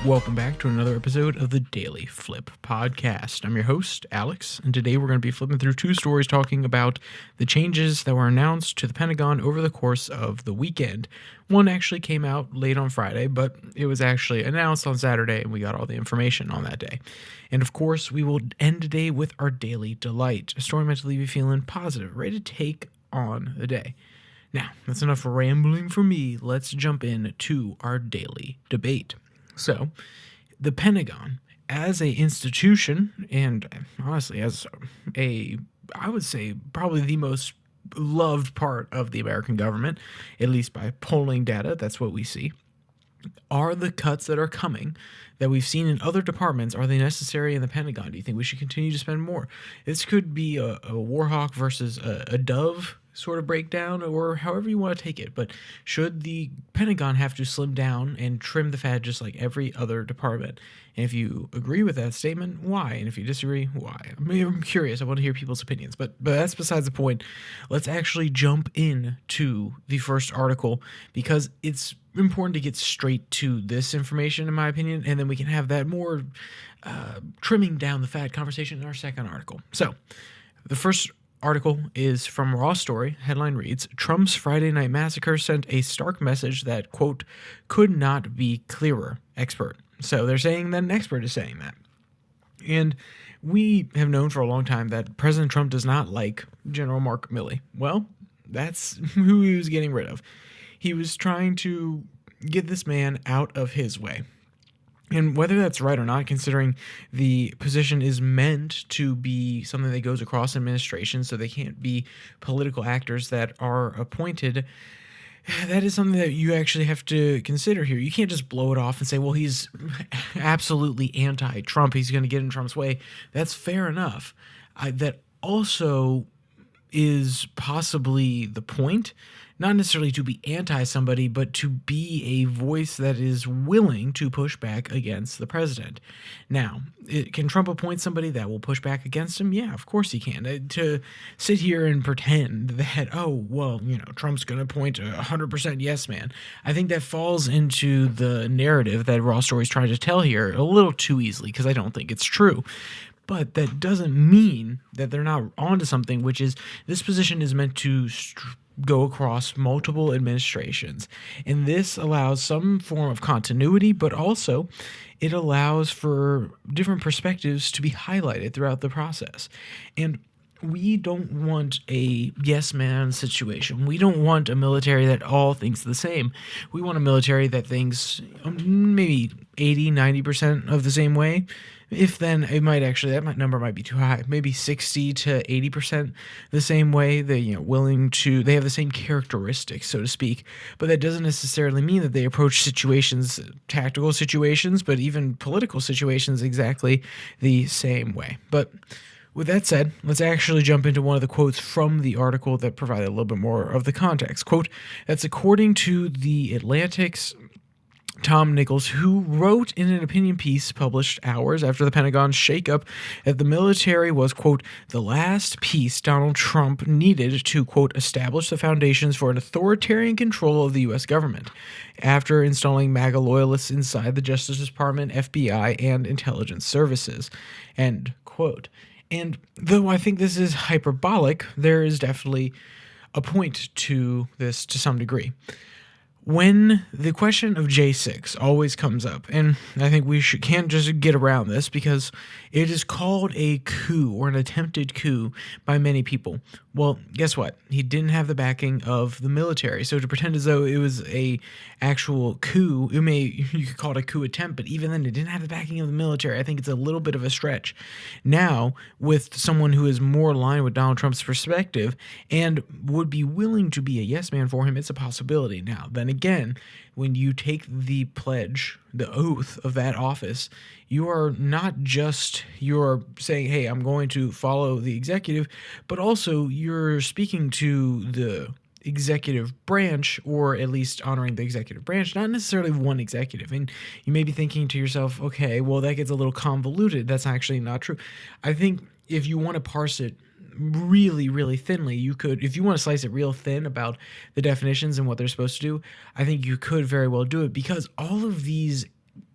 Welcome back to another episode of the Daily Flip podcast. I'm your host, Alex, and today we're going to be flipping through two stories talking about the changes that were announced to the Pentagon over the course of the weekend. One actually came out late on Friday, but it was actually announced on Saturday, and we got all the information on that day. And of course, we will end today with our Daily Delight, a story meant to leave you feeling positive, ready to take on the day. Now, that's enough rambling from me. Let's jump in to our daily debate. So, the Pentagon, as a institution, and honestly, as I would say, probably the most loved part of the American government, at least by polling data, that's what we see, are the cuts that are coming that we've seen in other departments, are they necessary in the Pentagon? Do you think we should continue to spend more? This could be a Warhawk versus a Dove sort of breakdown, or however you want to take it. But should the Pentagon have to slim down and trim the fat just like every other department? And if you agree with that statement, why? And if you disagree, why? I'm curious. I want to hear people's opinions. But that's besides the point. Let's actually jump into the first article because it's important to get straight to this information, in my opinion, and then we can have that more trimming down the fat conversation in our second article. So, the first article is from Raw Story. Headline reads, Trump's Friday Night Massacre sent a stark message that, quote, could not be clearer, expert. So they're saying that an expert is saying that. And we have known for a long time that President Trump does not like General Mark Miley. Well, that's who he was getting rid of. He was trying to get this man out of his way. And whether that's right or not, considering the position is meant to be something that goes across administration, so they can't be political actors that are appointed, that is something that you actually have to consider here. You can't just blow it off and say, well, he's absolutely anti-Trump, he's going to get in Trump's way. That's fair enough. That also is possibly the point. Not necessarily to be anti-somebody, but to be a voice that is willing to push back against the president. Now, can Trump appoint somebody that will push back against him? Yeah, of course he can. To sit here and pretend that, oh, well, Trump's going to appoint a 100% yes man, I think that falls into the narrative that Raw Story's trying to tell here a little too easily, because I don't think it's true. But that doesn't mean that they're not onto something, which is this position is meant to go across multiple administrations. And this allows some form of continuity, but also it allows for different perspectives to be highlighted throughout the process. And we don't want a yes man situation. We don't want a military that all thinks the same. We want a military that thinks maybe 80, 90% of the same way. If then, it might actually, that number might be too high. Maybe 60 to 80% the same way. They, they have the same characteristics, so to speak. But that doesn't necessarily mean that they approach situations, tactical situations, but even political situations exactly the same way. But with that said, let's actually jump into one of the quotes from the article that provided a little bit more of the context. Quote, that's according to the Atlantic's Tom Nichols, who wrote in an opinion piece published hours after the Pentagon's shakeup that the military was, quote, the last piece Donald Trump needed to, quote, establish the foundations for an authoritarian control of the U.S. government after installing MAGA loyalists inside the Justice Department, FBI, and intelligence services, end quote. And though I think this is hyperbolic, there is definitely a point to this to some degree. When the question of J6 always comes up, and I think we can't just get around this because it is called a coup or an attempted coup by many people. Well, guess what? He didn't have the backing of the military. So to pretend as though it was a actual coup, you could call it a coup attempt, but even then it didn't have the backing of the military. I think it's a little bit of a stretch. Now, with someone who is more aligned with Donald Trump's perspective and would be willing to be a yes man for him, it's a possibility. Now, then again, when you take the pledge, the oath of that office, you're saying, hey, I'm going to follow the executive, but also you're speaking to the executive branch, or at least honoring the executive branch, not necessarily one executive. And you may be thinking to yourself, okay, well, that gets a little convoluted. That's actually not true. I think if you want to parse it really, really thinly, you could, if you want to slice it real thin about the definitions and what they're supposed to do, I think you could very well do it, because all of these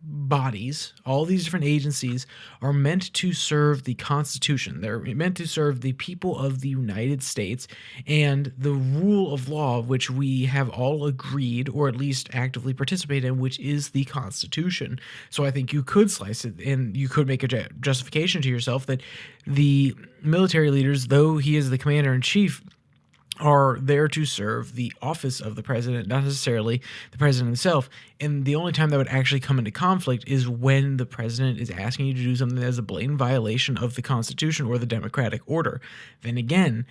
bodies, all these different agencies are meant to serve the Constitution. They're meant to serve the people of the United States and the rule of law, which we have all agreed or at least actively participate in, which is the Constitution. So I think you could slice it and you could make a justification to yourself that the military leaders, though he is the commander in chief, are there to serve the office of the president, not necessarily the president himself. And the only time that would actually come into conflict is when the president is asking you to do something that is a blatant violation of the Constitution or the democratic order. Then again,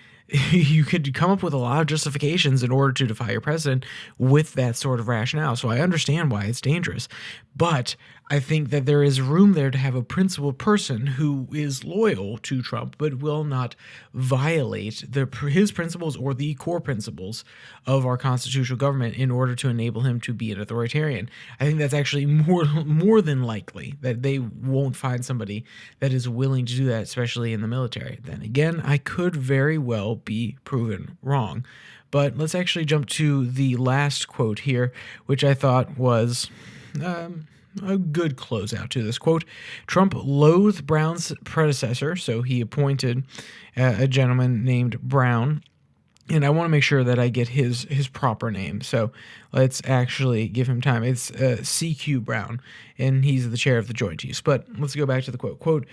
you could come up with a lot of justifications in order to defy your president with that sort of rationale. So I understand why it's dangerous. But I think that there is room there to have a principled person who is loyal to Trump but will not violate his principles or the core principles of our constitutional government in order to enable him to be an authoritarian. I think that's actually more than likely that they won't find somebody that is willing to do that, especially in the military. Then again, I could very well be proven wrong. But let's actually jump to the last quote here, which I thought was a good closeout to this quote. Trump loathed Brown's predecessor, so he appointed a gentleman named Brown. And I want to make sure that I get his proper name. So let's actually give him time. It's C.Q. Brown, and he's the chair of the Joint Chiefs. But let's go back to the quote. Quote,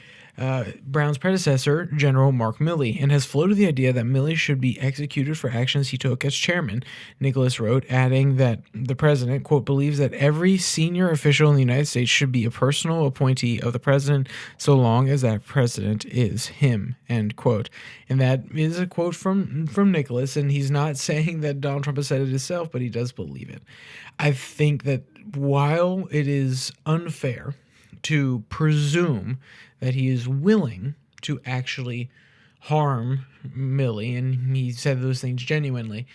Brown's predecessor, General Mark Miley, and has floated the idea that Miley should be executed for actions he took as chairman, Nicholas wrote, adding that the president, quote, believes that every senior official in the United States should be a personal appointee of the president so long as that president is him, end quote. And that is a quote from Nicholas, and he's not saying that Donald Trump has said it himself, but he does believe it. I think that while it is unfair to presume that he is willing to actually harm Millie, and he said those things genuinely,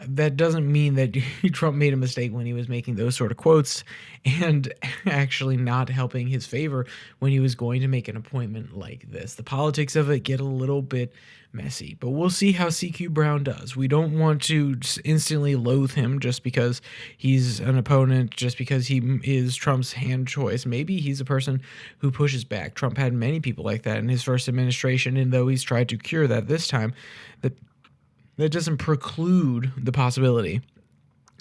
that doesn't mean that Trump made a mistake when he was making those sort of quotes and actually not helping his favor when he was going to make an appointment like this. The politics of it get a little bit messy, but we'll see how CQ Brown does. We don't want to instantly loathe him just because he's an opponent, just because he is Trump's hand choice. Maybe he's a person who pushes back. Trump had many people like that in his first administration, and though he's tried to cure that this time, that doesn't preclude the possibility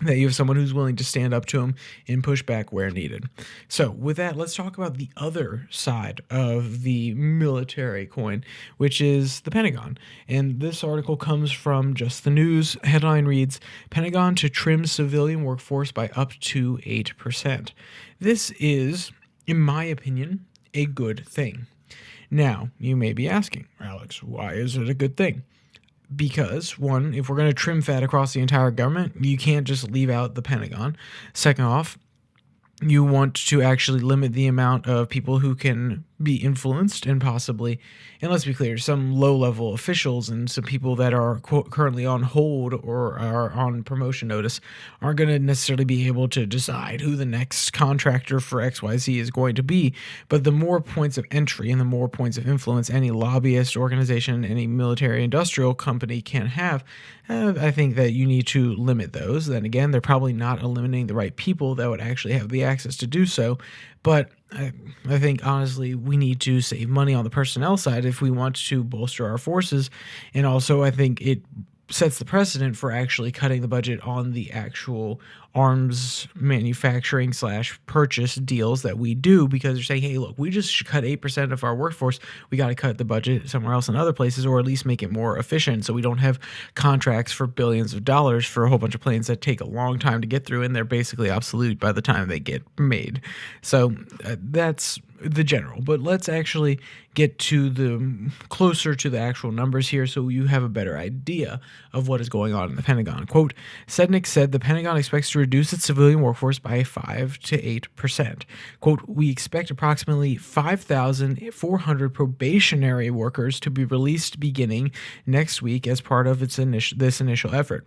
that you have someone who's willing to stand up to him and push back where needed. So with that, let's talk about the other side of the military coin, which is the Pentagon. And this article comes from Just the News. Headline reads, Pentagon to trim civilian workforce by up to 8%. This is, in my opinion, a good thing. Now, you may be asking, Alex, why is it a good thing? Because, one, if we're going to trim fat across the entire government, you can't just leave out the Pentagon. Second off, you want to actually limit the amount of people who can be influenced and possibly, and let's be clear, some low-level officials and some people that are currently on hold or are on promotion notice aren't going to necessarily be able to decide who the next contractor for XYZ is going to be. But the more points of entry and the more points of influence any lobbyist organization, any military industrial company can have, I think that you need to limit those. Then again, they're probably not eliminating the right people that would actually have the access to do so. But I think, honestly, we need to save money on the personnel side if we want to bolster our forces. And also, I think it sets the precedent for actually cutting the budget on the actual arms manufacturing / purchase deals that we do, because they're saying, hey, look, we just cut 8% of our workforce. We got to cut the budget somewhere else in other places, or at least make it more efficient so we don't have contracts for billions of dollars for a whole bunch of planes that take a long time to get through, and they're basically obsolete by the time they get made. So that's the general. But let's actually get to the closer to the actual numbers here so you have a better idea of what is going on in the Pentagon. Quote, Sedgwick said the Pentagon expects to reduce its civilian workforce by 5 to 8%. Quote, we expect approximately 5,400 probationary workers to be released beginning next week as part of this initial effort,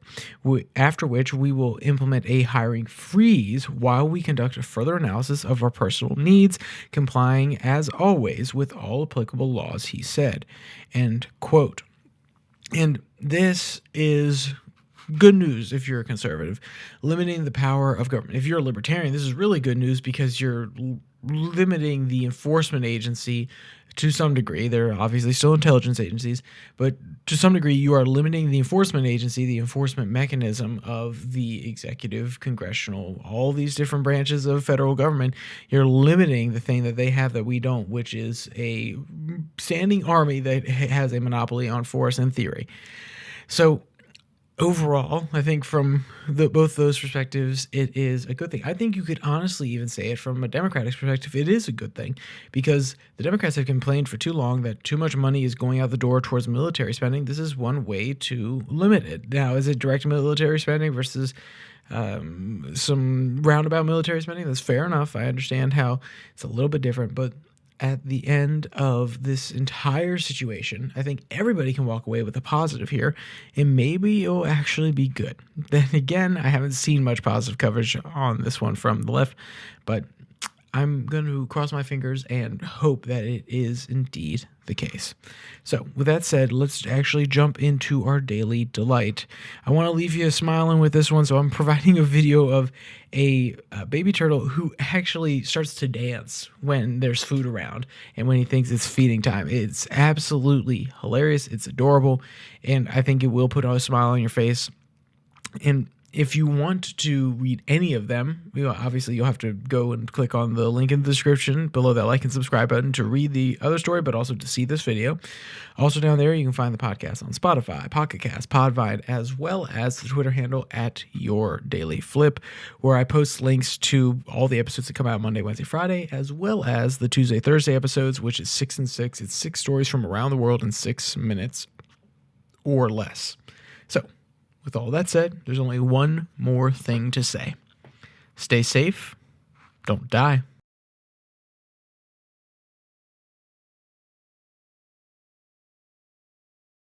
after which we will implement a hiring freeze while we conduct a further analysis of our personal needs, complying as always with all applicable laws, he said, end quote. And this is good news if you're a conservative, limiting the power of government. If you're a libertarian, this is really good news because you're limiting the enforcement agency to some degree. They're obviously still intelligence agencies, but to some degree, you are limiting the enforcement agency, the enforcement mechanism of the executive, congressional, all these different branches of federal government. You're limiting the thing that they have that we don't, which is a standing army that has a monopoly on force and theory. So overall, I think from both those perspectives, it is a good thing. I think you could honestly even say it from a Democratic perspective. It is a good thing because the Democrats have complained for too long that too much money is going out the door towards military spending. This is one way to limit it. Now, is it direct military spending versus some roundabout military spending? That's fair enough. I understand how it's a little bit different, but at the end of this entire situation, I think everybody can walk away with a positive here, and maybe it'll actually be good. Then again, I haven't seen much positive coverage on this one from the left, but I'm going to cross my fingers and hope that it is indeed the case. So with that said, let's actually jump into our daily delight. I want to leave you smiling with this one, so I'm providing a video of a baby turtle who actually starts to dance when there's food around and when he thinks it's feeding time. It's absolutely hilarious. It's adorable, and I think it will put a smile on your face. And if you want to read any of them, obviously you'll have to go and click on the link in the description below that like and subscribe button to read the other story, but also to see this video. Also down there, you can find the podcast on Spotify, Pocket Cast, Podvine, as well as the Twitter handle at Your Daily Flip, where I post links to all the episodes that come out Monday, Wednesday, Friday, as well as the Tuesday, Thursday episodes, which is 6 and 6. It's 6 stories from around the world in 6 minutes or less. So, with all that said, there's only one more thing to say. Stay safe. Don't die.